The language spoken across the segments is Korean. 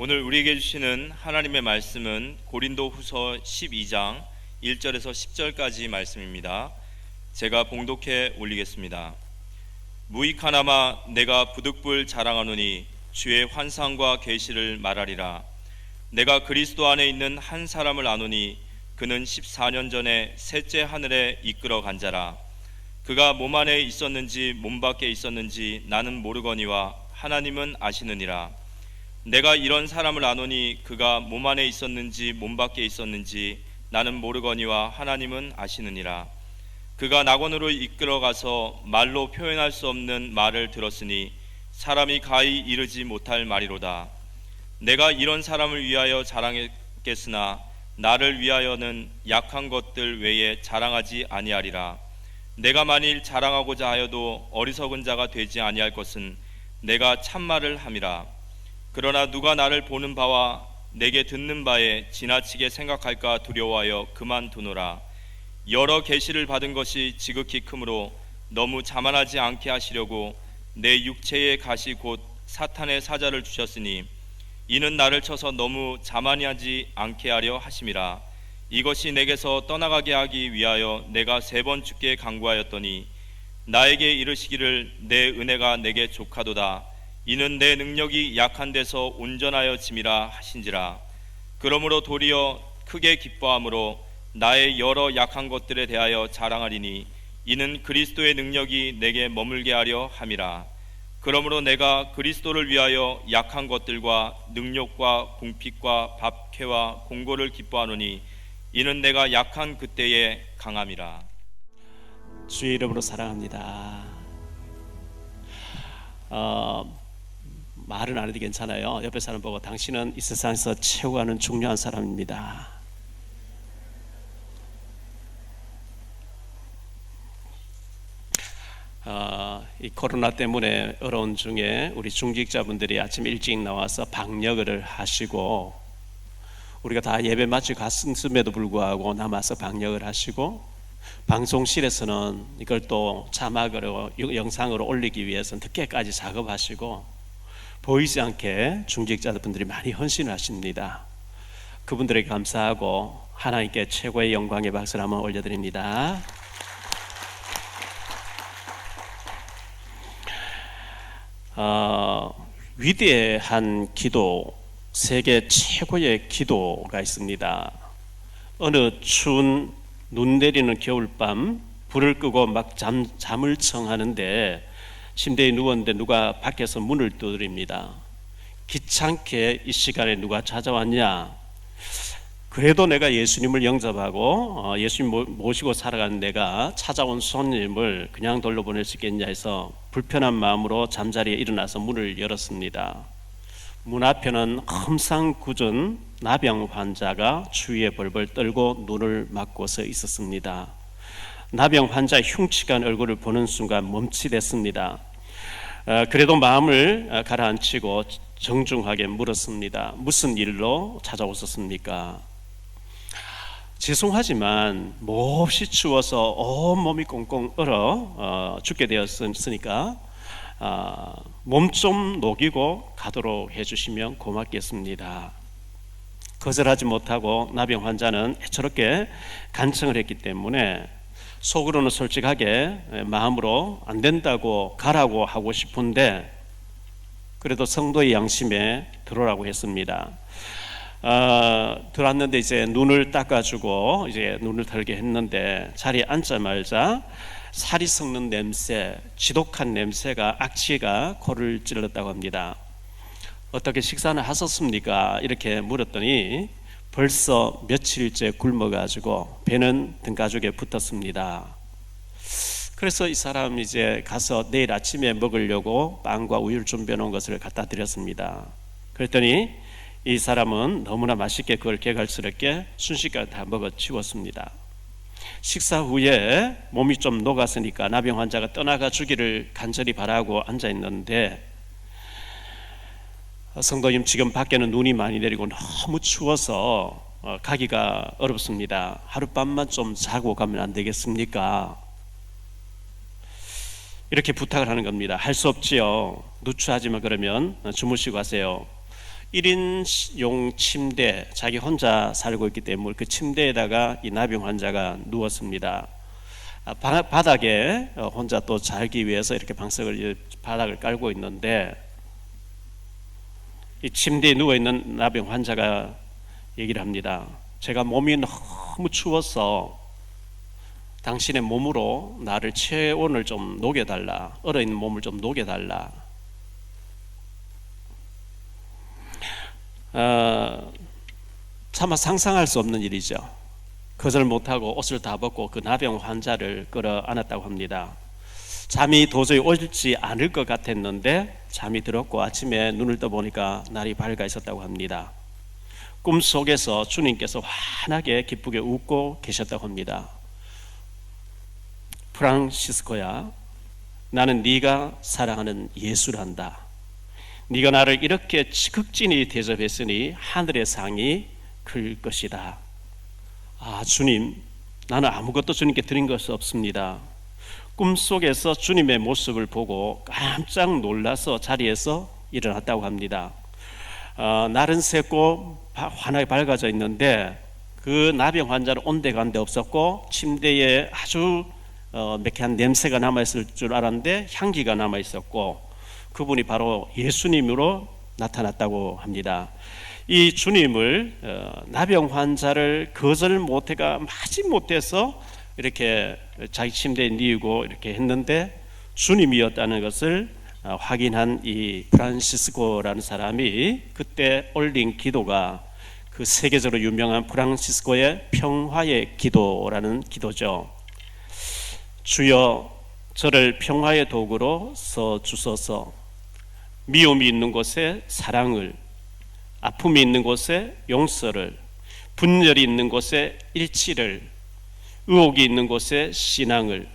오늘 우리에게 주시는 하나님의 말씀은 고린도후서 12장 1절에서 10절까지 말씀입니다. 제가 봉독해 올리겠습니다. 무익하나마 내가 부득불 자랑하노니 주의 환상과 계시를 말하리라. 내가 그리스도 안에 있는 한 사람을 아노니 그는 14년 전에 셋째 하늘에 이끌어 간 자라. 그가 몸 안에 있었는지 몸 밖에 있었는지 나는 모르거니와 하나님은 아시느니라. 내가 이런 사람을 아노니 그가 몸 안에 있었는지 몸 밖에 있었는지 나는 모르거니와 하나님은 아시느니라. 그가 낙원으로 이끌어가서 말로 표현할 수 없는 말을 들었으니 사람이 가히 이르지 못할 말이로다. 내가 이런 사람을 위하여 자랑했겠으나 나를 위하여는 약한 것들 외에 자랑하지 아니하리라. 내가 만일 자랑하고자 하여도 어리석은 자가 되지 아니할 것은 내가 참말을 함이라. 그러나 누가 나를 보는 바와 내게 듣는 바에 지나치게 생각할까 두려워하여 그만두노라. 여러 계시를 받은 것이 지극히 크므로 너무 자만하지 않게 하시려고 내 육체의 가시 곧 사탄의 사자를 주셨으니 이는 나를 쳐서 너무 자만하지 않게 하려 하심이라. 이것이 내게서 떠나가게 하기 위하여 내가 3번 주께 간구하였더니 나에게 이르시기를 내 은혜가 내게 족하도다. 이는 내 능력이 약한 데서 온전하여 짐이라 하신지라. 그러므로 도리어 크게 기뻐함으로 나의 여러 약한 것들에 대하여 자랑하리니 이는 그리스도의 능력이 내게 머물게 하려 함이라. 그러므로 내가 그리스도를 위하여 약한 것들과 능력과 궁핍과 박해와 공고를 기뻐하노니 이는 내가 약한 그때에 강함이라. 주의 이름으로 사랑합니다. 말은 안 해도 괜찮아요. 옆에 사람 보고 당신은 이 세상에서 최고 하는 중요한 사람입니다. 이 코로나 때문에 어려운 중에 우리 중직자분들이 아침 일찍 나와서 방역을 하시고 우리가 다 예배 마치고 갔음에도 불구하고 남아서 방역을 하시고 방송실에서는 이걸 또 자막으로 영상으로 올리기 위해서는 늦게까지 작업하시고 보이지 않게 중직자분들이 많이 헌신을 하십니다. 그분들에게 감사하고 하나님께 최고의 영광의 박수를 한번 올려드립니다. 위대한 기도, 세계 최고의 기도가 있습니다. 어느 추운 눈 내리는 겨울밤 불을 끄고 막 잠을 청하는데 침대에 누웠는데 누가 밖에서 문을 두드립니다. 귀찮게 이 시간에 누가 찾아왔냐? 그래도 내가 예수님을 영접하고 예수님 모시고 살아가는 내가 찾아온 손님을 그냥 돌려보낼 수 있겠냐 해서 불편한 마음으로 잠자리에 일어나서 문을 열었습니다. 문 앞에는 험상궂은 나병 환자가 추위에 벌벌 떨고 눈을 막고 서 있었습니다. 나병 환자의 흉측한 얼굴을 보는 순간 멈칫했습니다. 그래도 마음을 가라앉히고 정중하게 물었습니다. 무슨 일로 찾아오셨습니까? 죄송하지만 몹시 추워서 온몸이 꽁꽁 얼어 죽게 되었으니까 몸 좀 녹이고 가도록 해주시면 고맙겠습니다. 거절하지 못하고 나병 환자는 애처롭게 간청을 했기 때문에 속으로는 솔직하게 마음으로 안 된다고 가라고 하고 싶은데 그래도 성도의 양심에 들어오라고 했습니다. 들어왔는데 이제 눈을 닦아주고 이제 눈을 털게 했는데 자리에 앉자마자 살이 썩는 냄새, 지독한 냄새가 악취가 코를 찔렀다고 합니다. 어떻게 식사는 하셨습니까? 이렇게 물었더니 벌써 며칠째 굶어가지고 배는 등가죽에 붙었습니다. 그래서 이 사람 이제 가서 내일 아침에 먹으려고 빵과 우유를 준비해 놓은 것을 갖다 드렸습니다. 그랬더니 이 사람은 너무나 맛있게 그걸 개갈스럽게 순식간에 다 먹어 치웠습니다. 식사 후에 몸이 좀 녹았으니까 나병 환자가 떠나가 주기를 간절히 바라고 앉아 있는데 성도님, 지금 밖에는 눈이 많이 내리고 너무 추워서 가기가 어렵습니다. 하룻밤만 좀 자고 가면 안 되겠습니까? 이렇게 부탁을 하는 겁니다. 할 수 없지요. 누추하지만 그러면 주무시고 가세요. 1인용 침대, 자기 혼자 살고 있기 때문에 그 침대에다가 이 나병 환자가 누웠습니다. 바닥에 혼자 또 자기 위해서 이렇게 방석을 바닥을 깔고 있는데, 이 침대에 누워 있는 나병 환자가 얘기를 합니다. 제가 몸이 너무 추워서 당신의 몸으로 나를 체온을 좀 녹여달라, 얼어있는 몸을 좀 녹여달라. 차마 상상할 수 없는 일이죠. 거절 못하고 옷을 다 벗고 그 나병 환자를 끌어안았다고 합니다. 잠이 도저히 오지 않을 것 같았는데 잠이 들었고 아침에 눈을 떠보니까 날이 밝아 있었다고 합니다. 꿈속에서 주님께서 환하게 기쁘게 웃고 계셨다고 합니다. 프란시스코야, 나는 네가 사랑하는 예수란다. 네가 나를 이렇게 지극진히 대접했으니 하늘의 상이 클 것이다. 주님, 나는 아무것도 주님께 드린 것이 없습니다. 꿈속에서 주님의 모습을 보고 깜짝 놀라서 자리에서 일어났다고 합니다. 날은 새고 환하게 밝아져 있는데 그 나병 환자는 온데간데 없었고 침대에 아주 매캐한 냄새가 남아있을 줄 알았는데 향기가 남아있었고, 그분이 바로 예수님으로 나타났다고 합니다. 이 주님을 나병 환자를 거절 못해가 마지못해서 이렇게 자기 침대에 뉘고 이렇게 했는데 주님이었다는 것을 확인한 이 프란시스코라는 사람이 그때 올린 기도가 그 세계적으로 유명한 프란시스코의 평화의 기도라는 기도죠. 주여, 저를 평화의 도구로 써 주소서. 미움이 있는 곳에 사랑을, 아픔이 있는 곳에 용서를, 분열이 있는 곳에 일치를, 의혹이 있는 곳에 신앙을,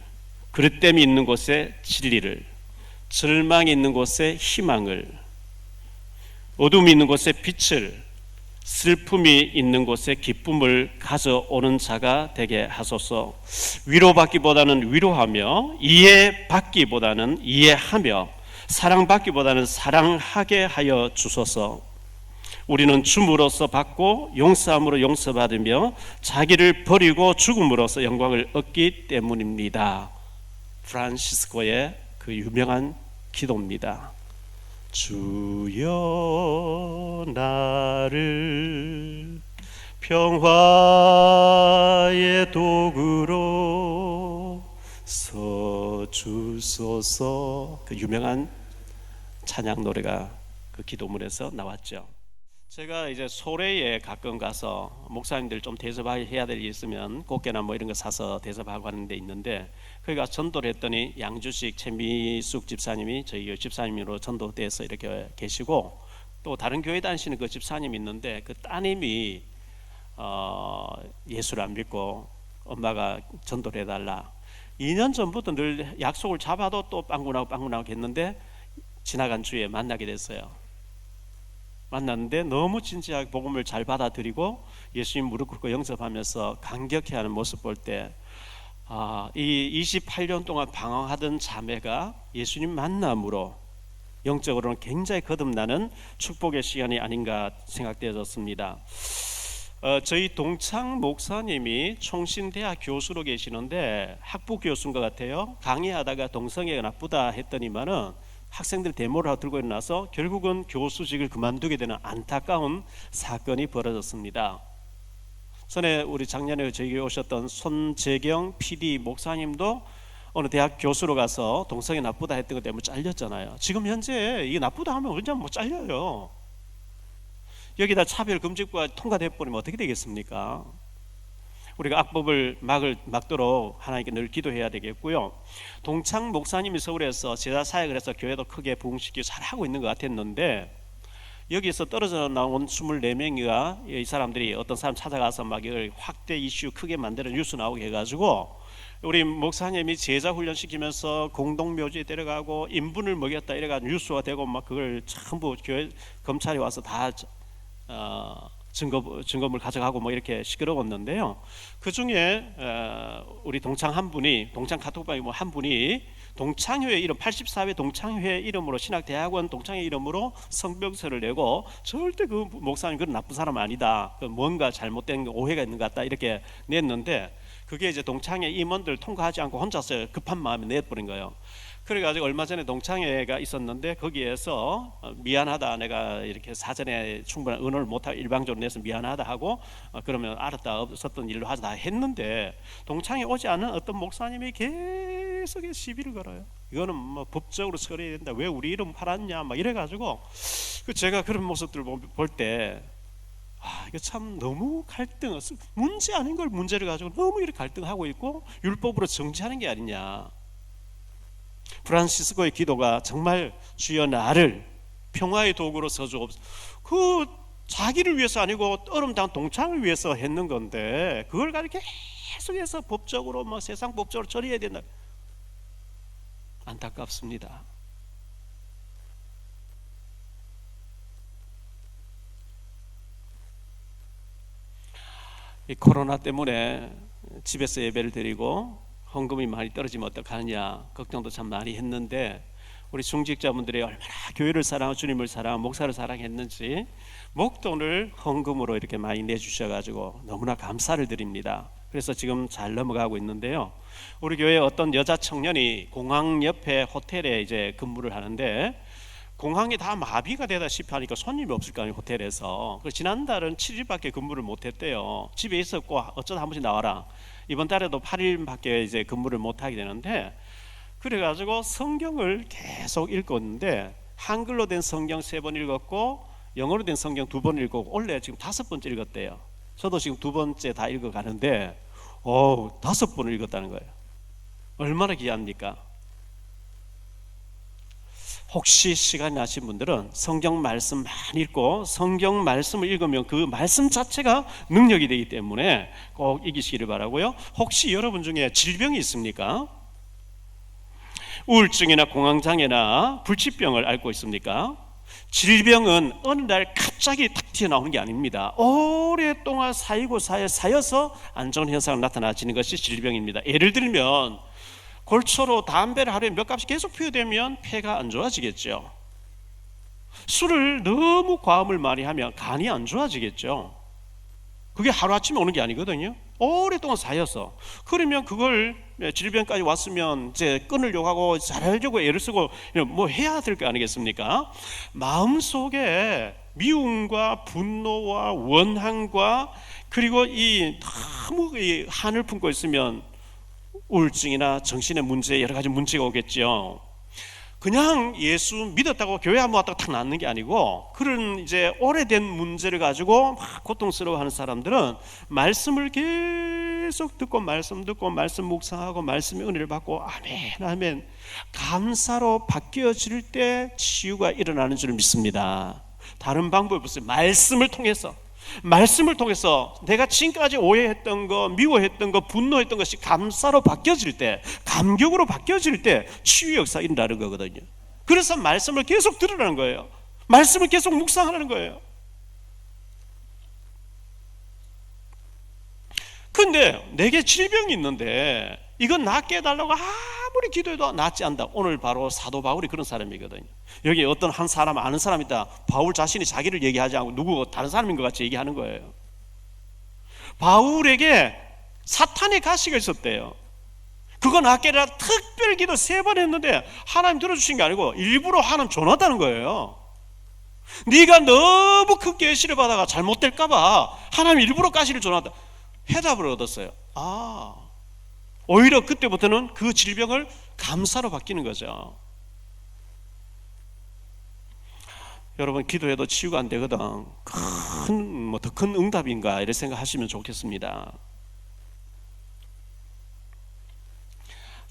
그릇됨이 있는 곳에 진리를, 절망이 있는 곳에 희망을, 어둠이 있는 곳에 빛을, 슬픔이 있는 곳에 기쁨을 가져오는 자가 되게 하소서. 위로받기보다는 위로하며, 이해받기보다는 이해하며, 사랑받기보다는 사랑하게 하여 주소서. 우리는 줌으로써 받고 용서함으로 용서받으며 자기를 버리고 죽음으로써 영광을 얻기 때문입니다. 프란시스코의 그 유명한 기도입니다. 주여, 나를 평화의 도구로 써 주소서. 그 유명한 찬양 노래가 그 기도문에서 나왔죠. 제가 이제 소래에 가끔 가서 목사님들 좀 대접해야 될 일 있으면 꽃게나 뭐 이런 거 사서 대접하고 하는 데 있는데, 거기 가서 전도를 했더니 양주식 최미숙 집사님이 저희 집사님으로 전도돼서 이렇게 계시고, 또 다른 교회 다니시는 그 집사님이 있는데 그 따님이 예수를 안 믿고 엄마가 전도를 해달라. 2년 전부터 늘 약속을 잡아도 또 빵꾸나고 했는데 지나간 주에 만나게 됐어요. 만났는데 너무 진지하게 복음을 잘 받아들이고 예수님 무릎 꿇고 영접하면서 감격해하는 모습 볼 때, 이 28년 동안 방황하던 자매가 예수님 만남으로 영적으로는 굉장히 거듭나는 축복의 시간이 아닌가 생각되어졌습니다. 저희 동창 목사님이 총신대학 교수로 계시는데 학부 교수인 것 같아요. 강의하다가 동성애가 나쁘다 했더니만은 학생들 데모를 하고 들고 일어나서 결국은 교수직을 그만두게 되는 안타까운 사건이 벌어졌습니다. 전에 우리 작년에 저희 오셨던 손재경 PD 목사님도 어느 대학 교수로 가서 동성애 나쁘다 했던 것 때문에 잘렸잖아요. 지금 현재 이게 나쁘다 하면 언제 못 잘려요. 여기다 차별금지법가 통과돼 버리면 어떻게 되겠습니까? 우리가 악법을 막도록 하나님께 늘 기도해야 되겠고요. 동창 목사님이 서울에서 제자 사역을 해서 교회도 크게 부흥시키고 잘하고 있는 것 같았는데, 여기서 떨어져 나온 24명이가 이 사람들이 어떤 사람 찾아가서 막 이걸 확대 이슈 크게 만들어 뉴스 나오게 해가지고 우리 목사님이 제자 훈련 시키면서 공동묘지에 데려가고 인분을 먹였다 이래가지고 뉴스가 되고 막 그걸 전부 교회 검찰이 와서 다 증거물 가져가고 뭐 이렇게 시끄러웠는데요. 그 중에 우리 동창 한 분이, 동창 카톡방에 뭐 한 분이 동창회 이름 84회 동창회 이름으로 신학대학원 동창회 이름으로 성명서를 내고 절대 그 목사님 그런 나쁜 사람 아니다. 뭔가 잘못된 오해가 있는 것 같다 이렇게 냈는데 그게 이제 동창회 임원들 통과하지 않고 혼자서 급한 마음에 내버린 거예요. 그래가지고 얼마 전에 동창회가 있었는데 거기에서 미안하다 내가 이렇게 사전에 충분한 의논을 못하고 일방적으로 내서 미안하다 하고 그러면 알았다 없었던 일로 하자 다 했는데 동창회 오지 않은 어떤 목사님이 계속 시비를 걸어요. 이거는 뭐 법적으로 처리해야 된다. 왜 우리 이름 팔았냐 막 이래가지고 제가 그런 모습들을 볼 때 이거 참 너무 갈등, 문제 아닌 걸 문제를 가지고 너무 이렇게 갈등하고 있고 율법으로 정지하는 게 아니냐. 프란시스코의 기도가 정말 주여 나를 평화의 도구로 써주옵소서. 그 자기를 위해서 아니고 얼음당 동창을 위해서 했는 건데 그걸 가지고 계속해서 법적으로 뭐 세상 법적으로 처리해야 된다. 안타깝습니다. 이 코로나 때문에 집에서 예배를 드리고 헌금이 많이 떨어지면 어떡하느냐 걱정도 참 많이 했는데 우리 중직자분들이 얼마나 교회를 사랑하고 주님을 사랑하고 목사를 사랑했는지 목돈을 헌금으로 이렇게 많이 내주셔가지고 너무나 감사를 드립니다. 그래서 지금 잘 넘어가고 있는데요. 우리 교회 어떤 여자 청년이 공항 옆에 호텔에 이제 근무를 하는데 공항이 다 마비가 되다시피 하니까 손님이 없을 거 아니에요. 호텔에서. 지난달은 7일밖에 근무를 못했대요. 집에 있었고 어쩌다 한 번씩 나와라. 이번 달에도 8일밖에 이제 근무를 못하게 되는데 그래가지고 성경을 계속 읽었는데 한글로 된 성경 3번 읽었고 영어로 된 성경 2번 읽고 원래 지금 5번째 읽었대요. 저도 지금 2번째 다 읽어가는데 5번을 읽었다는 거예요. 얼마나 귀합니까? 혹시 시간이 나신 분들은 성경 말씀 많이 읽고 성경 말씀을 읽으면 그 말씀 자체가 능력이 되기 때문에 꼭 이기시기를 바라고요. 혹시 여러분 중에 질병이 있습니까? 우울증이나 공황장애나 불치병을 앓고 있습니까? 질병은 어느 날 갑자기 탁 튀어나오는 게 아닙니다. 오랫동안 쌓여서 안 좋은 현상이 나타나지는 것이 질병입니다. 예를 들면 골초로 담배를 하루에 몇 갑씩 계속 피우되면 폐가 안 좋아지겠죠. 술을 너무 과음을 많이 하면 간이 안 좋아지겠죠. 그게 하루아침에 오는 게 아니거든요. 오랫동안 쌓여서 그러면 그걸 질병까지 왔으면 이제 끊으려고 하고 잘하려고 애를 쓰고 뭐 해야 될 거 아니겠습니까? 마음속에 미움과 분노와 원한과 그리고 이 너무 이 한을 품고 있으면 우울증이나 정신의 문제 여러 가지 문제가 오겠죠. 그냥 예수 믿었다고 교회 한번 왔다가 탁 낫는 게 아니고 그런 이제 오래된 문제를 가지고 막 고통스러워하는 사람들은 말씀을 계속 듣고 말씀 묵상하고 말씀의 은혜를 받고 아멘 아멘 감사로 바뀌어질 때 치유가 일어나는 줄 믿습니다. 다른 방법이 없어요. 말씀을 통해서 내가 지금까지 오해했던 거, 미워했던 거, 분노했던 것이 감사로 바뀌어질 때, 감격으로 바뀌어질 때 치유 역사가 일어나는 거거든요. 그래서 말씀을 계속 들으라는 거예요. 말씀을 계속 묵상하라는 거예요. 근데 내게 질병이 있는데 이건 낫게 해달라고 아무리 기도해도 낫지 않다. 오늘 바로 사도 바울이 그런 사람이거든요. 여기 어떤 한 사람 아는 사람이 있다. 바울 자신이 자기를 얘기하지 않고 누구 다른 사람인 것 같이 얘기하는 거예요. 바울에게 사탄의 가시가 있었대요. 그거 낫게 해라 특별 기도 3번 했는데 하나님 들어주신 게 아니고 일부러 하나님 전하다는 거예요. 네가 너무 큰 계시를 받아가 잘못될까 봐 하나님 일부러 가시를 전하다. 해답을 얻었어요. 오히려 그때부터는 그 질병을 감사로 바뀌는 거죠. 여러분 기도해도 치유가 안 되거든. 더 큰 응답인가 이렇게 생각하시면 좋겠습니다.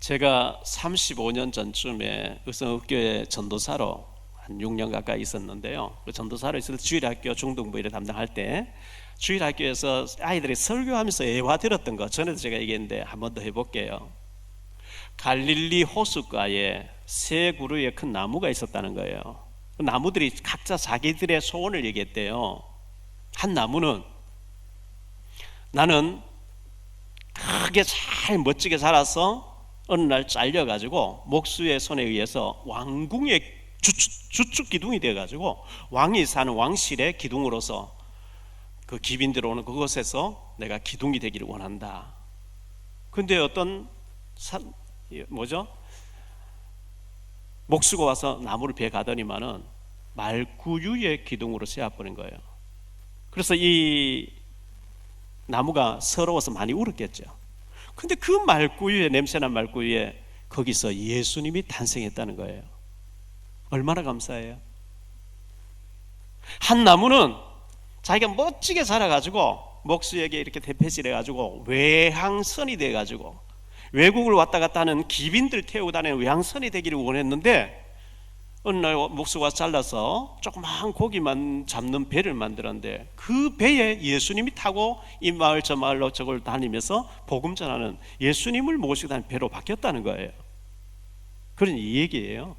제가 35년 전쯤에 의성읍교회 전도사로 한 6년 가까이 있었는데요. 그 전도사로 있을 때 주일학교 중등부 일을 담당할 때 주일학교에서 아이들이 설교하면서 예화 들었던 거 전에도 제가 얘기했는데 한 번 더 해볼게요. 갈릴리 호숫가에 3그루의 큰 나무가 있었다는 거예요. 그 나무들이 각자 자기들의 소원을 얘기했대요. 한 나무는 나는 크게 잘 멋지게 자라서 어느 날 잘려가지고 목수의 손에 의해서 왕궁의 주축 기둥이 되어가지고 왕이 사는 왕실의 기둥으로서 그 기빈 들어오는 그곳에서 내가 기둥이 되기를 원한다. 근데 어떤 목수가 와서 나무를 베 가더니만은 말구유의 기둥으로 세워버린 거예요. 그래서 이 나무가 서러워서 많이 울었겠죠. 근데 그 말구유에, 냄새난 말구유에 거기서 예수님이 탄생했다는 거예요. 얼마나 감사해요. 한 나무는 자기가 멋지게 자라가지고 목수에게 이렇게 대패질해가지고 외항선이 돼가지고 외국을 왔다 갔다 하는 기빈들 태우고 다니는 외항선이 되기를 원했는데 어느 날 목수가 잘라서 조그마한 고기만 잡는 배를 만들었는데 그 배에 예수님이 타고 이 마을 저 마을로 저걸 다니면서 복음 전하는 예수님을 모시고 다니는 배로 바뀌었다는 거예요. 그런 이 얘기예요.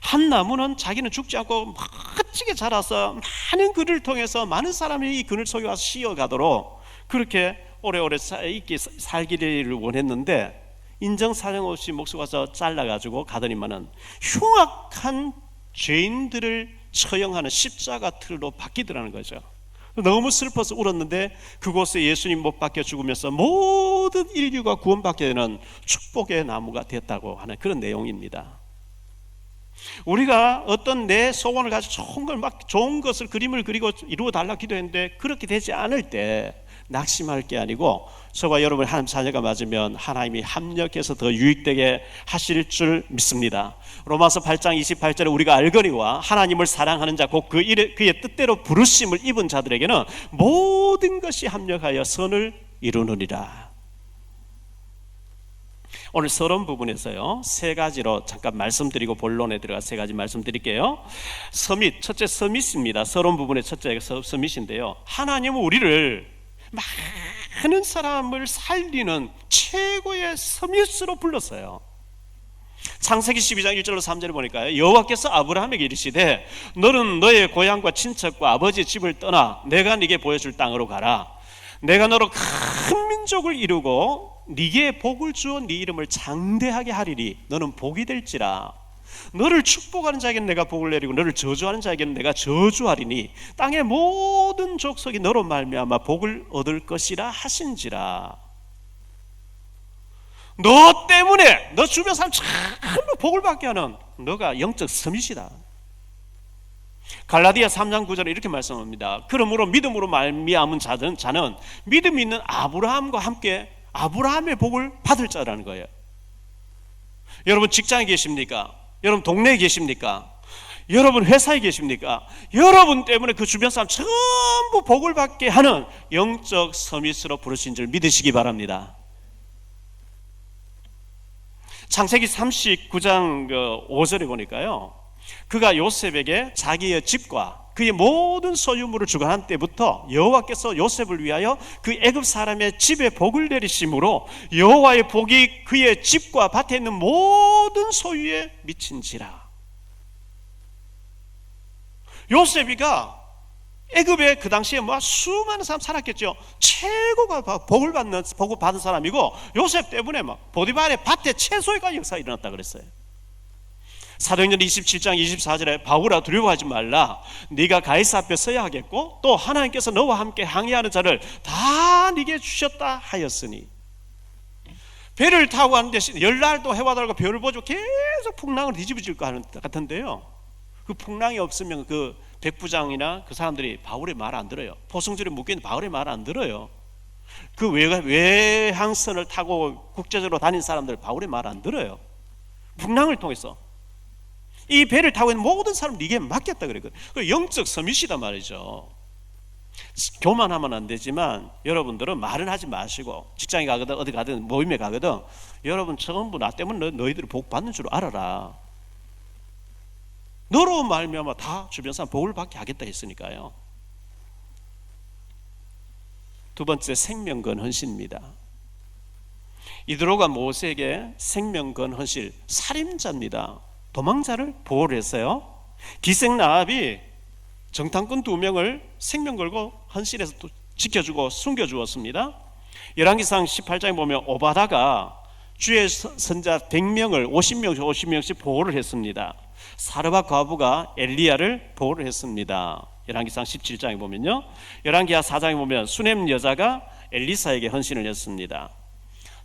한 나무는 자기는 죽지 않고 멋지게 자라서 많은 그를 통해서 많은 사람이 이 그늘 속에 와서 쉬어가도록 그렇게 오래오래 살기를 원했는데 인정사정 없이 목수가 와서 잘라가지고 가더니만은 흉악한 죄인들을 처형하는 십자가 틀로 바뀌더라는 거죠. 너무 슬퍼서 울었는데 그곳에 예수님 못 박혀 죽으면서 모든 인류가 구원받게 되는 축복의 나무가 됐다고 하는 그런 내용입니다. 우리가 어떤 내 소원을 가지고 좋은 것을 그림을 그리고 이루어 달라 기도했는데 그렇게 되지 않을 때 낙심할 게 아니고 저와 여러분 하나님 자녀가 맞으면 하나님이 합력해서 더 유익되게 하실 줄 믿습니다. 로마서 8장 28절에 우리가 알거니와 하나님을 사랑하는 자 곧 그의 뜻대로 부르심을 입은 자들에게는 모든 것이 합력하여 선을 이루느니라. 오늘 서론 부분에서요 세 가지로 잠깐 말씀드리고 본론에 들어가 세 가지 말씀드릴게요. 서밋, 첫째 서밋입니다. 서론 부분의 첫째가 서밋인데요, 하나님은 우리를 많은 사람을 살리는 최고의 서밋으로 불렀어요. 창세기 12장 1절로 3절을 보니까요, 여호와께서 아브라함에게 이르시되 너는 너의 고향과 친척과 아버지의 집을 떠나 내가 네게 보여줄 땅으로 가라. 내가 너로 큰 민족을 이루고 네게 복을 주어 네 이름을 장대하게 하리니 너는 복이 될지라. 너를 축복하는 자에게는 내가 복을 내리고 너를 저주하는 자에게는 내가 저주하리니 땅의 모든 족속이 너로 말미암아 복을 얻을 것이라 하신지라. 너 때문에 너 주변 사람 전부 복을 받게 하는 너가 영적 서밋이다. 갈라디아 3장 9절에 이렇게 말씀합니다. 그러므로 믿음으로 말미암은 자는 믿음이 있는 아브라함과 함께 아브라함의 복을 받을 자라는 거예요. 여러분 직장에 계십니까? 여러분 동네에 계십니까? 여러분 회사에 계십니까? 여러분 때문에 그 주변 사람 전부 복을 받게 하는 영적 서밋으로 부르신 줄 믿으시기 바랍니다. 창세기 39장 5절에 보니까요, 그가 요셉에게 자기의 집과 그의 모든 소유물을 주관한 때부터 여호와께서 요셉을 위하여 그 애굽 사람의 집에 복을 내리심으로 여호와의 복이 그의 집과 밭에 있는 모든 소유에 미친지라. 요셉이가 애굽에 그 당시에 수많은 사람 살았겠죠. 최고가 복을 받은 사람이고 요셉 때문에 보디발의 밭에 최소의 역사가 일어났다 그랬어요. 사도행전 27장 24절에 바울아 두려워하지 말라. 네가 가이사 앞에 서야 하겠고 또 하나님께서 너와 함께 항해하는 자를 다 네게 주셨다 하였으니. 배를 타고 가는데 열날도 해와 달과 별을 보죠. 계속 풍랑을 뒤집어질 것 같은데요, 그 풍랑이 없으면 그 백부장이나 그 사람들이 바울의 말 안 들어요. 포승줄에 묶여있는 바울의 말 안 들어요. 그 외항선을 타고 국제적으로 다닌 사람들 바울의 말 안 들어요. 풍랑을 통해서 이 배를 타고 있는 모든 사람 네게 맡겼다 그랬거든요. 영적 서밋이다 말이죠. 교만하면 안 되지만 여러분들은 말은 하지 마시고 직장에 가거든 어디 가든 모임에 가거든 여러분 전부 나 때문에 너희들이 복 받는 줄 알아라. 너로 말미암아 다 주변 사람 복을 받게 하겠다 했으니까요. 두 번째, 생명건 헌신입니다. 이드로가 모세에게 생명건 헌실, 살인자입니다. 도망자를 보호를 했어요. 기생나합이 정탐꾼 2명을 생명 걸고 헌실에서 또 지켜주고 숨겨주었습니다. 열왕기상 18장에 보면 오바다가 주의 선자 100명을 50명씩 보호를 했습니다. 사르밧 과부가 엘리야를 보호를 했습니다. 열왕기상 17장에 보면요, 열왕기하 4장에 보면 수넴 여자가 엘리사에게 헌신을 했습니다.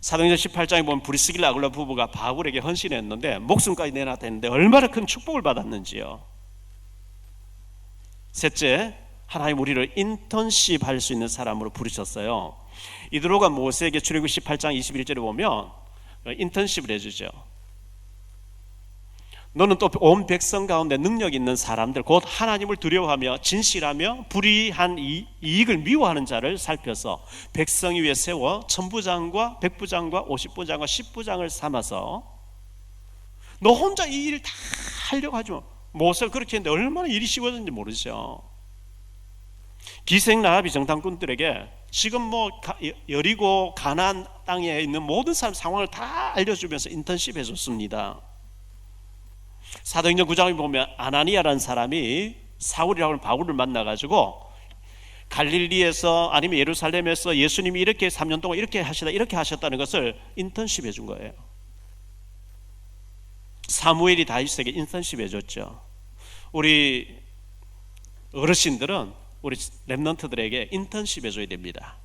사도행전 18장에 보면 브리스길라 아굴라 부부가 바울에게 헌신했는데 목숨까지 내놨다 했는데 얼마나 큰 축복을 받았는지요. 셋째, 하나님 우리를 인턴십 할 수 있는 사람으로 부르셨어요. 이드로가 모세에게 출애굽 18장 21절에 보면 인턴십을 해주죠. 너는 또 온 백성 가운데 능력 있는 사람들, 곧 하나님을 두려워하며 진실하며 불의한 이익을 미워하는 자를 살펴서 백성 위에 세워 천부장과 백부장과 50부장과 10부장을 삼아서, 너 혼자 이 일을 다 하려고 하지 마. 모세가 그렇게 했는데 얼마나 일이 쉬워졌는지 모르죠. 기생 라합이 정탐꾼들에게 지금 여리고 가나안 땅에 있는 모든 사람 상황을 다 알려주면서 인턴십 해줬습니다. 사도행전 9장에 보면 아나니아라는 사람이 사울이라고 하는 바울을 만나가지고 갈릴리에서 아니면 예루살렘에서 예수님이 이렇게 3년 동안 이렇게 하셨다는 것을 인턴십 해준 거예요. 사무엘이 다윗에게 인턴십 해줬죠. 우리 어르신들은 우리 랩런트들에게 인턴십 해줘야 됩니다.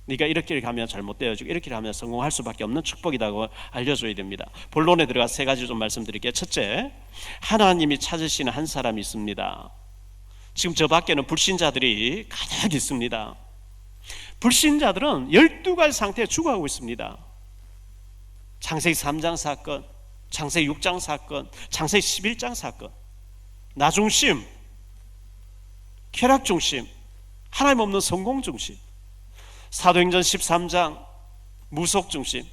네가 이렇게 하면 잘못되어지고 이렇게 하면 성공할 수밖에 없는 축복이라고 알려줘야 됩니다. 본론에 들어가 세 가지 좀 말씀드릴게요. 첫째, 하나님이 찾으시는 한 사람이 있습니다. 지금 저 밖에는 불신자들이 가득 있습니다. 불신자들은 12가지 상태에 죽어가고 있습니다. 창세기 3장 사건, 창세기 6장 사건, 창세기 11장 사건, 나중심, 쾌락중심, 하나님 없는 성공중심, 사도행전 13장 무속중심,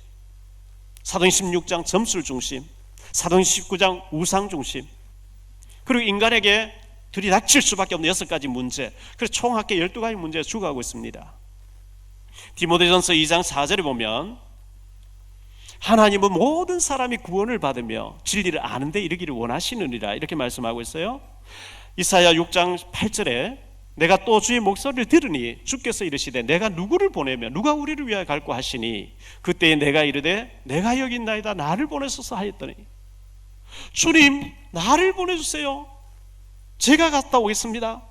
사도행전 16장 점술중심, 사도행전 19장 우상중심, 그리고 인간에게 들이닥칠 수밖에 없는 6가지 문제, 그래서 총 합계 12가지 문제에 죽어가고 있습니다. 디모데전서 2장 4절에 보면 하나님은 모든 사람이 구원을 받으며 진리를 아는 데 이르기를 원하시느니라, 이렇게 말씀하고 있어요. 이사야 6장 8절에 내가 또 주의 목소리를 들으니 주께서 이르시되 내가 누구를 보내며 누가 우리를 위하여 갈고 하시니 그때에 내가 이르되 내가 여기 있나이다 나를 보내소서 하였더니, 주님 나를 보내주세요, 제가 갔다 오겠습니다.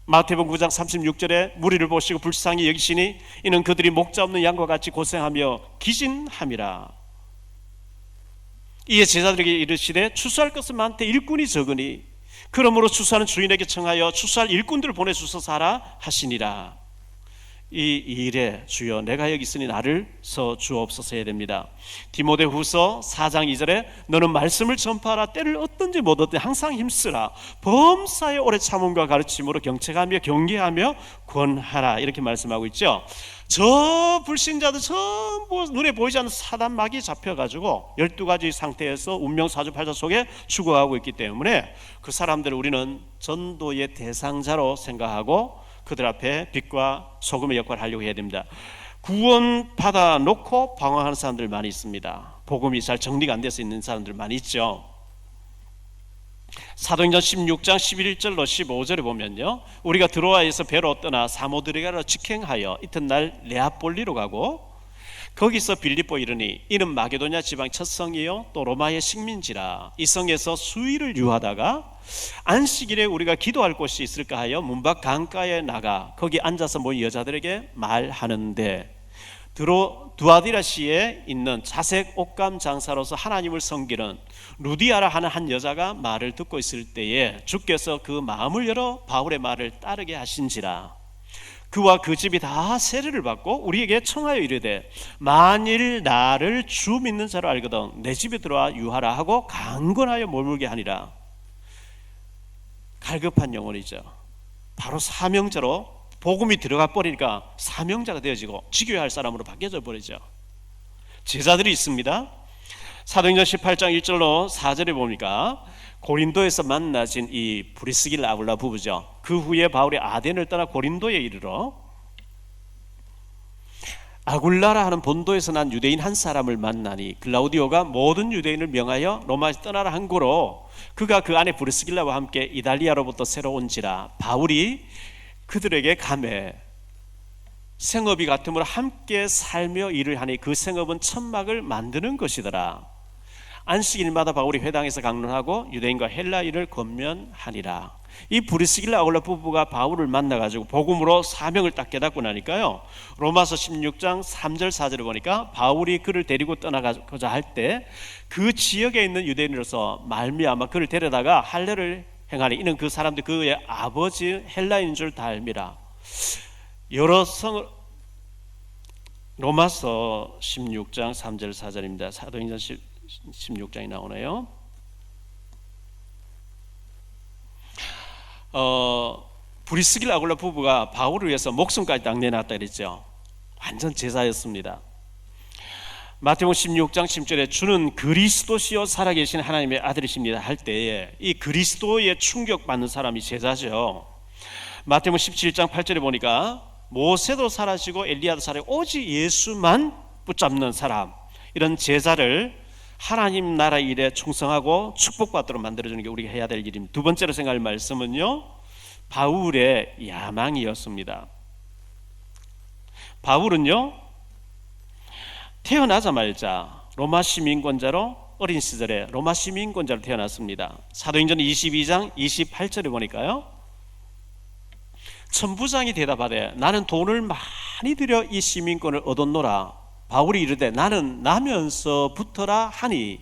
마태복음 9장 36절에 무리를 보시고 불쌍히 여기시니 이는 그들이 목자 없는 양과 같이 고생하며 기진함이라. 이에 제자들에게 이르시되 추수할 것은 많되 일꾼이 적으니 그러므로 추수하는 주인에게 청하여 추수할 일꾼들을 보내주소서 하라 하시니라. 이 일에 주여 내가 여기 있으니 나를 서 주옵소서 해야 됩니다. 디모데후서 4장 2절에 너는 말씀을 전파하라, 때를 얻든지 못 얻든지 항상 힘쓰라, 범사에 오래 참음과 가르침으로 경책하며 경계하며 권하라, 이렇게 말씀하고 있죠. 저 불신자들 전부 눈에 보이지 않는 사단 마귀에 잡혀가지고 12가지 상태에서 운명사주팔자 속에 죽어가고 있기 때문에 그 사람들을 우리는 전도의 대상자로 생각하고 그들 앞에 빛과 소금의 역할을 하려고 해야 됩니다. 구원 받아 놓고 방황하는 사람들 많이 있습니다. 복음이 잘 정리가 안 돼서 있는 사람들 많이 있죠. 사도행전 16장 11절로 15절에 보면요, 우리가 드로아에서 배로 떠나 사모드레가로 직행하여 이튿날 네아폴리로 가고 거기서 빌립보 이르니 이는 마게도냐 지방 첫 성이요 또 로마의 식민지라. 이 성에서 수일을 유하다가 안식일에 우리가 기도할 곳이 있을까 하여 문밖 강가에 나가 거기 앉아서 모인 여자들에게 말하는데, 두아디라시에 있는 자색 옷감 장사로서 하나님을 섬기는 루디아라 하는 한 여자가 말을 듣고 있을 때에 주께서 그 마음을 열어 바울의 말을 따르게 하신지라. 그와 그 집이 다 세례를 받고 우리에게 청하여 이르되 만일 나를 주 믿는 자로 알거든 내 집에 들어와 유하라 하고 강권하여 머물게 하니라. 갈급한 영혼이죠. 바로 사명자로 복음이 들어가 버리니까 사명자가 되어지고 지교해야 할 사람으로 바뀌어져 버리죠. 제자들이 있습니다. 사도행전 18장 1절로 4절에 보니까 고린도에서 만나진 이 브리스길라 아굴라 부부죠. 그 후에 바울이 아덴을 떠나 고린도에 이르러 아굴라라 하는 본도에서 난 유대인 한 사람을 만나니 글라우디오가 모든 유대인을 명하여 로마에서 떠나라 한 고로 그가 그 안에 브리스길라와 함께 이달리아로부터 새로 온지라. 바울이 그들에게 가매 생업이 같으므로 함께 살며 일을 하니 그 생업은 천막을 만드는 것이더라. 안식일마다 바울이 회당에서 강론하고 유대인과 헬라인을 권면하니라. 이 브리스길라 아굴라 부부가 바울을 만나가지고 복음으로 사명을 딱 깨닫고 나니까요, 로마서 16장 3절 4절을 보니까 바울이 그를 데리고 떠나가고자 할 때 그 지역에 있는 유대인으로서 말미암아 그를 데려다가 할례를 행하니 이는 그 사람들 그의 아버지 헬라인인 줄 다 알미라. 여러 성 로마서 16장 3절 4절입니다. 사도행전 16장이 나오네요. 브리스길라 아굴라 부부가 바울을 위해서 목숨까지 딱 내놨다 그랬죠. 완전 제사였습니다. 마태복음 16장 10절에 주는 그리스도시요 살아계신 하나님의 아들이십니다 할 때에 이 그리스도에 충격받는 사람이 제사죠. 마태복음 17장 8절에 보니까 모세도 사라지고 엘리야도 사라지고 오직 예수만 붙잡는 사람, 이런 제사를 하나님 나라 일에 충성하고 축복받도록 만들어주는 게 우리가 해야 될 일입니다. 두 번째로 생각할 말씀은요, 바울의 야망이었습니다. 바울은요, 태어나자마자 로마 시민권자로 어린 시절에 로마 시민권자로 태어났습니다. 사도행전 22장 28절에 보니까요, 천부장이 대답하되 나는 돈을 많이 들여 이 시민권을 얻었노라. 바울이 이르되 나는 나면서부터라 하니.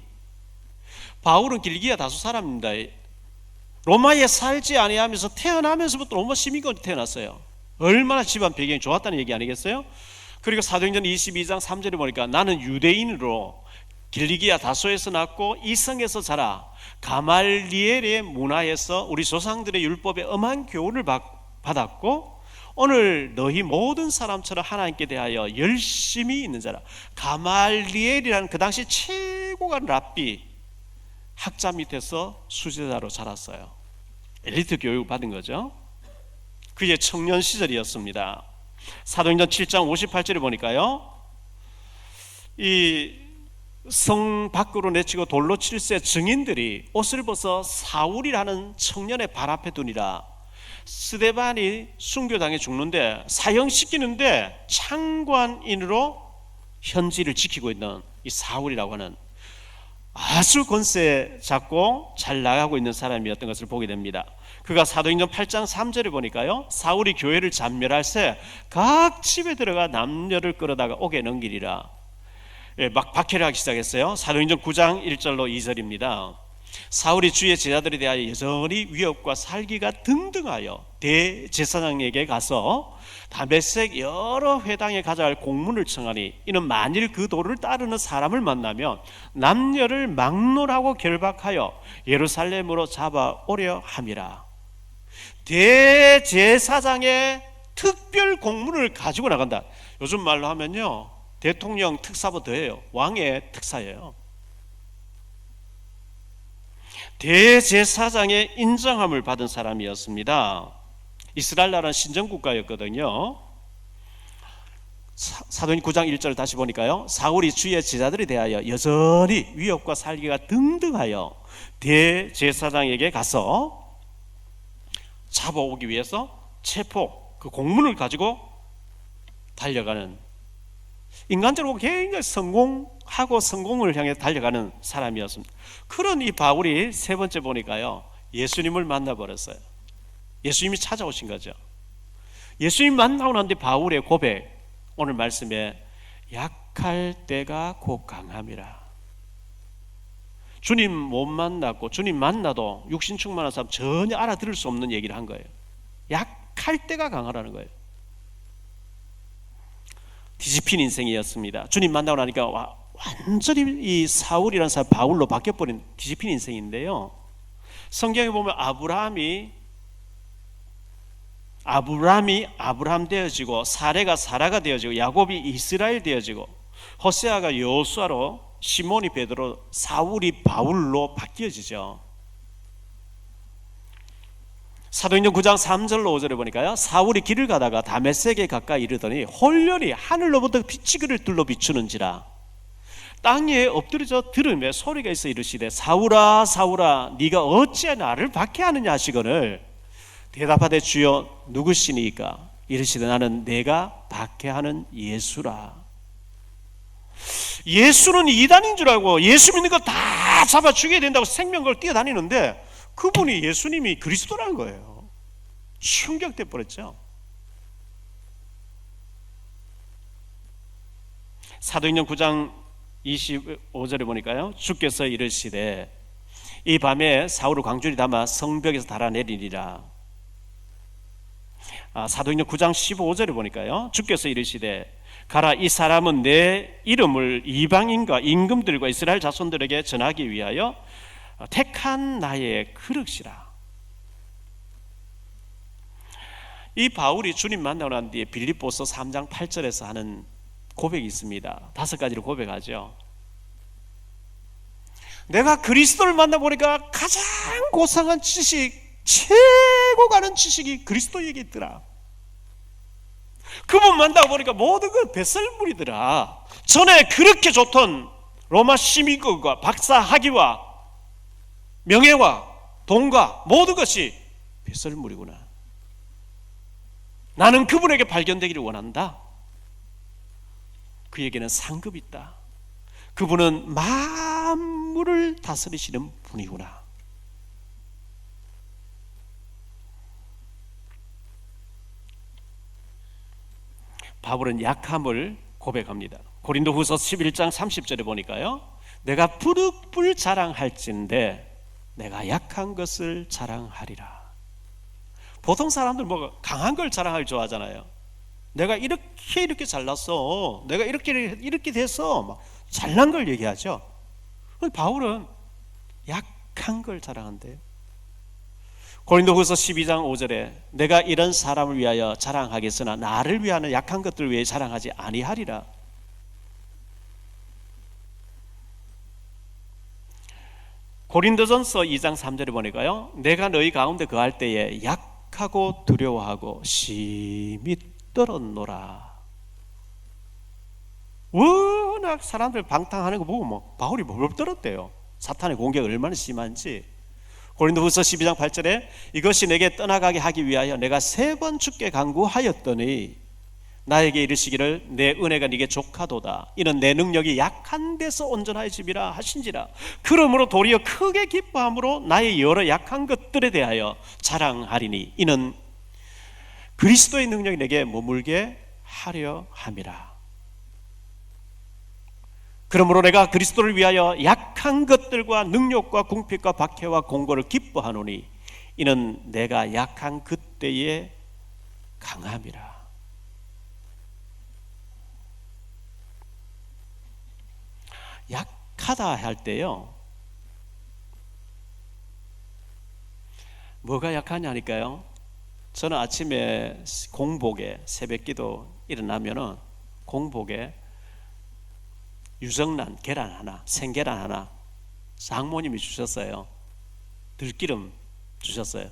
바울은 길기야 다수 사람입니다. 로마에 살지 아니하면서 태어나면서부터 로마 시민권으로 태어났어요. 얼마나 집안 배경이 좋았다는 얘기 아니겠어요? 그리고 사도행전 22장 3절에 보니까 나는 유대인으로 길리기아 다소에서 낳고 이 성에서 자라 가말리엘의 문화에서 우리 조상들의 율법에 엄한 교훈을 받았고 오늘 너희 모든 사람처럼 하나님께 대하여 열심히 있는 자라. 가말리엘이라는 그 당시 최고가 랍비 학자 밑에서 수제자로 자랐어요. 엘리트 교육을 받은 거죠. 그의 청년 시절이었습니다. 사도행전 7장 58절에 보니까요, 이 성 밖으로 내치고 돌로 칠세 증인들이 옷을 벗어 사울이라는 청년의 발 앞에 두니라. 스데반이 순교당해 죽는데 사형시키는데 창관인으로 현지를 지키고 있는 이 사울이라고 하는 아주 권세 잡고 잘 나가고 있는 사람이었던 것을 보게 됩니다. 그가 사도행전 8장 3절에 보니까요, 사울이 교회를 잔멸할 새 각 집에 들어가 남녀를 끌어다가 옥에 넘기리라. 막 박해를 하기 시작했어요. 사도행전 9장 1절로 2절입니다. 사울이 주의 제자들에 대하여 여전히 위협과 살기가 등등하여 대제사장에게 가서 다메섹 여러 회당에 가져갈 공문을 청하니 이는 만일 그 도를 따르는 사람을 만나면 남녀를 막론하고 결박하여 예루살렘으로 잡아오려 함이라. 대제사장의 특별 공문을 가지고 나간다. 요즘 말로 하면요, 대통령 특사보다예요. 왕의 특사예요. 대제사장의 인정함을 받은 사람이었습니다. 이스라엘 나라는 신정국가였거든요. 사도행 9장 1절을 다시 보니까요, 사울이 주의 제자들에 대하여 여전히 위협과 살기가 등등하여 대제사장에게 가서 잡아오기 위해서 체포, 그 공문을 가지고 달려가는, 인간적으로 굉장히 성공을 향해 달려가는 사람이었습니다. 그런 이 바울이 세 번째 보니까요, 예수님을 만나버렸어요. 예수님이 찾아오신 거죠. 예수님 만나고 난뒤 바울의 고백, 오늘 말씀에 약할 때가 곧 강함이라. 주님 못 만났고 주님 만나도 육신 충만한 사람 전혀 알아들을 수 없는 얘기를 한 거예요. 약할 때가 강하라는 거예요. 뒤집힌 인생이었습니다. 주님 만나고 나니까 완전히 이 사울이라는 사람 바울로 바뀌어버린 뒤집힌 인생인데요, 성경에 보면 아브라함이 아브라함 되어지고 사레가 사라가 되어지고 야곱이 이스라엘 되어지고 호세아가 여호수아로 시몬이 베드로 사울이 바울로 바뀌어지죠. 사도행전 9장 3절로 5절에 보니까요, 사울이 길을 가다가 다메섹에 가까이 이르더니 홀련히 하늘로부터 빛이 그를 둘러 비추는지라. 땅에 엎드려져 들으며 소리가 있어 이르시되 사울아 사울아 네가 어찌 나를 박해하느냐 하시거늘 대답하되 주여 누구시니까. 이르시되 나는 내가 박해하는 예수라. 예수는 이단인 줄 알고 예수 믿는 거 다 잡아 죽여야 된다고 생명을 뛰어다니는데 그분이 예수님이 그리스도라는 거예요. 충격돼 버렸죠. 사도행전 9장 25절에 보니까요, 주께서 이르시되 이 밤에 사울을 광줄이 담아 성벽에서 달아내리리라. 사도행전 9장 15절에 보니까요, 주께서 이르시되 가라, 이 사람은 내 이름을 이방인과 임금들과 이스라엘 자손들에게 전하기 위하여 택한 나의 그릇이라. 이 바울이 주님 만나고 난 뒤에 빌립보서 3장 8절에서 하는 고백이 있습니다. 5가지로 고백하죠. 내가 그리스도를 만나보니까 가장 고상한 지식, 최고 가는 지식이 그리스도에게 있더라. 그분 만나고 보니까 모든 것 뱃설물이더라. 전에 그렇게 좋던 로마 시민권과 박사 학위와 명예와 돈과 모든 것이 뱃설물이구나. 나는 그분에게 발견되기를 원한다. 그에게는 상급이 있다. 그분은 만물을 다스리시는 분이구나. 바울은 약함을 고백합니다. 고린도후서 11장 30절에 보니까요, 내가 부득불 자랑할진대 내가 약한 것을 자랑하리라. 보통 사람들 뭐 강한 걸 자랑하기 좋아하잖아요. 내가 이렇게 잘났어, 내가 이렇게 됐어, 막 잘난 걸 얘기하죠. 바울은 약한 걸 자랑한대요. 고린도후서 12장 5절에 내가 이런 사람을 위하여 자랑하겠으나 나를 위하는 약한 것들을 위해 자랑하지 아니하리라. 고린도전서 2장 3절에 보니까요, 내가 너희 가운데 거할 때에 약하고 두려워하고 심히 떨었노라. 워낙 사람들 방탕하는 거 보고 뭐 바울이 뭘 떨었대요. 사탄의 공격이 얼마나 심한지. 고린도후서 12장 8절에 이것이 내게 떠나가게 하기 위하여 내가 3번 주께 간구하였더니 나에게 이르시기를 내 은혜가 네게 족하도다. 이는 내 능력이 약한 데서 온전하여짐이라 하신지라. 그러므로 도리어 크게 기뻐함으로 나의 여러 약한 것들에 대하여 자랑하리니 이는 그리스도의 능력이 내게 머물게 하려 함이라. 그러므로 내가 그리스도를 위하여 약한 것들과 능력과 궁핍과 박해와 공고를 기뻐하노니 이는 내가 약한 그때에 강함이라. 약하다 할 때요, 뭐가 약하냐니까요. 저는 아침에 공복에 새벽기도 일어나면은 공복에 유정란 계란 하나, 생계란 하나 장모님이 주셨어요. 들기름 주셨어요.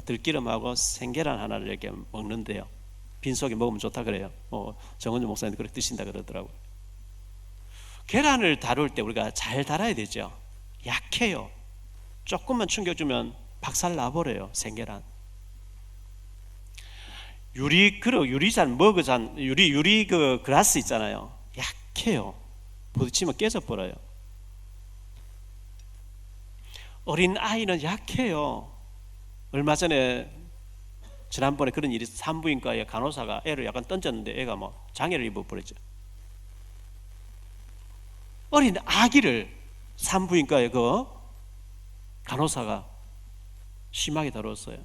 들기름하고 생계란 하나를 이렇게 먹는데요, 빈속에 먹으면 좋다 그래요. 정은주 목사님 그렇게 드신다 그러더라고요. 계란을 다룰 때 우리가 잘 달아야 되죠. 약해요. 조금만 충격주면 박살 나버려요. 생계란. 유리 그릇, 유리잔, 머그잔, 유리 그 그라스 있잖아요. 약해요. 부딪히면 깨져버려요. 어린 아이는 약해요. 얼마 전에 지난번에 그런 일이 산부인과에 간호사가 애를 약간 던졌는데 애가 뭐 장애를 입어버렸죠. 어린 아기를 산부인과에 그 간호사가 심하게 다뤘어요.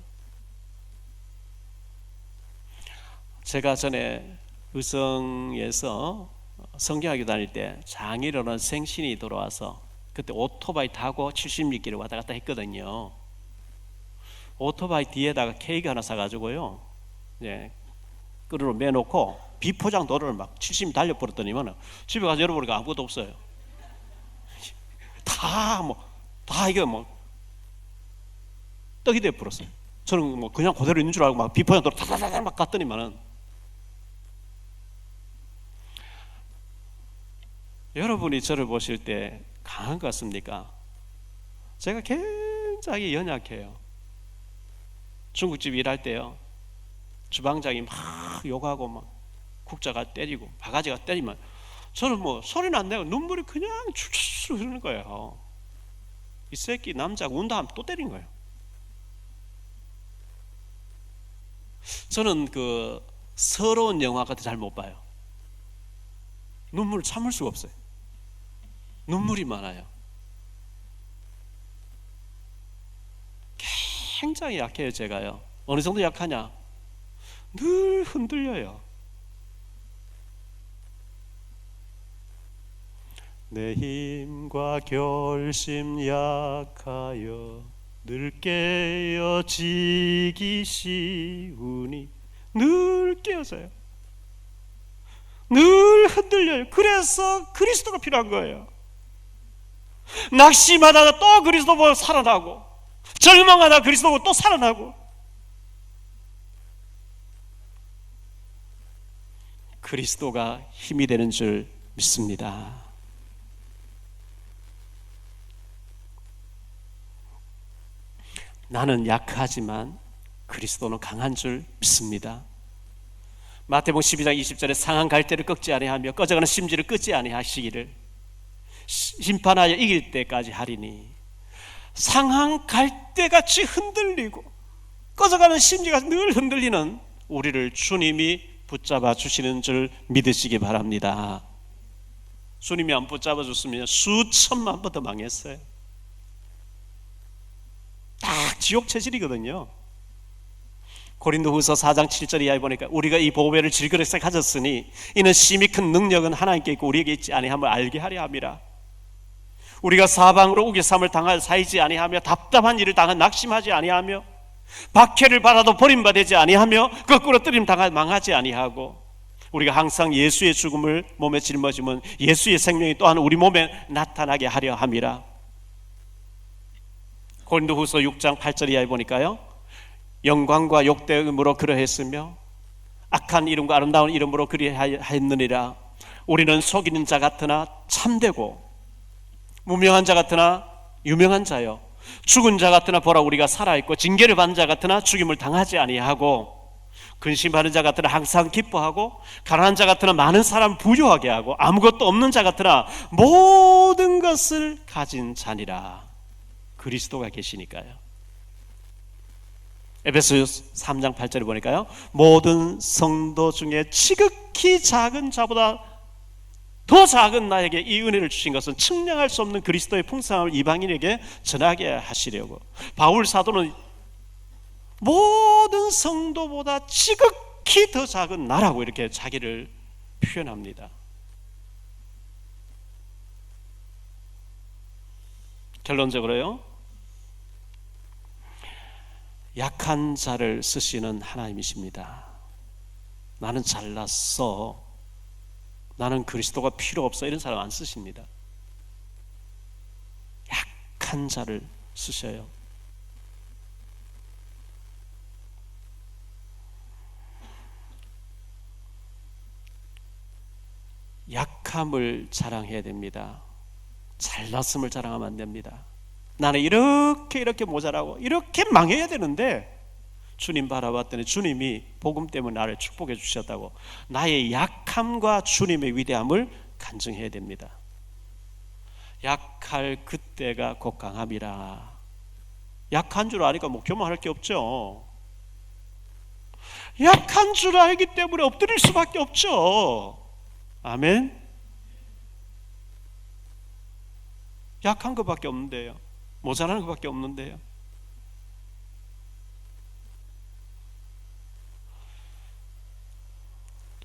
제가 전에 의성에서 성경학교 다닐 때 장애로는 생신이 돌아와서 그때 오토바이 타고 70리길을 왔다 갔다 했거든요. 오토바이 뒤에다가 케이크 하나 사가지고요, 끌어로 매놓고 비포장 도로를 막 70 달려버렸더니만 집에 가서 열어보니까 아무것도 없어요. 다 이게 뭐 떡이 돼버렸어요. 저는 뭐 그냥 그대로 있는 줄 알고 막 비포장 도로 다다다다 막 갔더니만은, 여러분이 저를 보실 때 강한 것 같습니까? 제가 굉장히 연약해요. 중국집 일할 때요, 주방장이 막 욕하고 막 국자가 때리고 바가지가 때리면 저는 뭐 소리는 안 내고 눈물이 그냥 출출 흐르는 거예요. 이 새끼 남자가 운다 하면 또 때린 거예요. 저는 그 서러운 영화 같은 잘 못 봐요. 눈물을 참을 수가 없어요. 눈물이 많아요. 굉장히 약해요. 제가요. 어느 정도 약하냐? 늘 흔들려요. 내 힘과 결심 약하여 늘 깨어지기 쉬우니 늘 깨어져요. 늘 흔들려요. 그래서 그리스도가 필요한 거예요. 낙심하다가 또 그리스도 보고 살아나고, 절망하다가 그리스도 보고 또 살아나고, 그리스도가 힘이 되는 줄 믿습니다. 나는 약하지만 그리스도는 강한 줄 믿습니다. 마태복음 12장 20절에 상한 갈대를 꺾지 아니하며 꺼져가는 심지를 끄지 아니하시기를 심판하여 이길 때까지 하리니, 상한 갈대같이 흔들리고 꺼져가는 심지가 늘 흔들리는 우리를 주님이 붙잡아 주시는 줄 믿으시기 바랍니다. 주님이 안 붙잡아 줬으면 수천만 번 더 망했어요. 딱 지옥 체질이거든요. 고린도후서 4장 7절 이하에 보니까 우리가 이 보배를 질그릇에 가졌으니 이는 심히 큰 능력은 하나님께 있고 우리에게 있지 아니함을 알게 하려 함이라. 우리가 사방으로 우겨쌈을 당할 사이지 아니하며 답답한 일을 당한 낙심하지 아니하며 박해를 받아도 버림받지 아니하며 거꾸로 뜨림 당할 망하지 아니하고, 우리가 항상 예수의 죽음을 몸에 짊어지면 예수의 생명이 또한 우리 몸에 나타나게 하려 함이라. 고린도후서 6장 8절 이하에 보니까요, 영광과 욕됨으로 그러했으며 악한 이름과 아름다운 이름으로 그리하였느니라. 우리는 속이는 자 같으나 참되고 무명한 자 같으나 유명한 자요, 죽은 자 같으나 보라 우리가 살아있고 징계를 받는 자 같으나 죽임을 당하지 아니하고 근심하는 자 같으나 항상 기뻐하고 가난한 자 같으나 많은 사람을 부유하게 하고 아무것도 없는 자 같으나 모든 것을 가진 자니라. 그리스도가 계시니까요. 에베소 3장 8절에 보니까요, 모든 성도 중에 지극히 작은 자보다 더 작은 나에게 이 은혜를 주신 것은 측량할 수 없는 그리스도의 풍성함을 이방인에게 전하게 하시려고. 바울 사도는 모든 성도보다 지극히 더 작은 나라고 이렇게 자기를 표현합니다. 결론적으로요, 약한 자를 쓰시는 하나님이십니다. 나는 잘났어, 나는 그리스도가 필요 없어, 이런 사람 안 쓰십니다. 약한 자를 쓰셔요. 약함을 자랑해야 됩니다. 잘났음을 자랑하면 안 됩니다. 나는 이렇게 모자라고 이렇게 망해야 되는데 주님 바라봤더니 주님이 복음 때문에 나를 축복해 주셨다고 나의 약함과 주님의 위대함을 간증해야 됩니다. 약할 그때가 곧 강함이라. 약한 줄 아니까 뭐 교만할 게 없죠. 약한 줄 알기 때문에 엎드릴 수밖에 없죠. 아멘. 약한 것밖에 없는데요, 모자라는 것밖에 없는데요.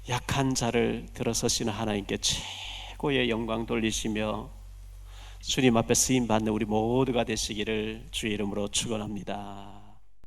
약한 자를 들어서시는 하나님께 최고의 영광 돌리시며 주님 앞에 쓰임 받는 우리 모두가 되시기를 주의 이름으로 축원합니다.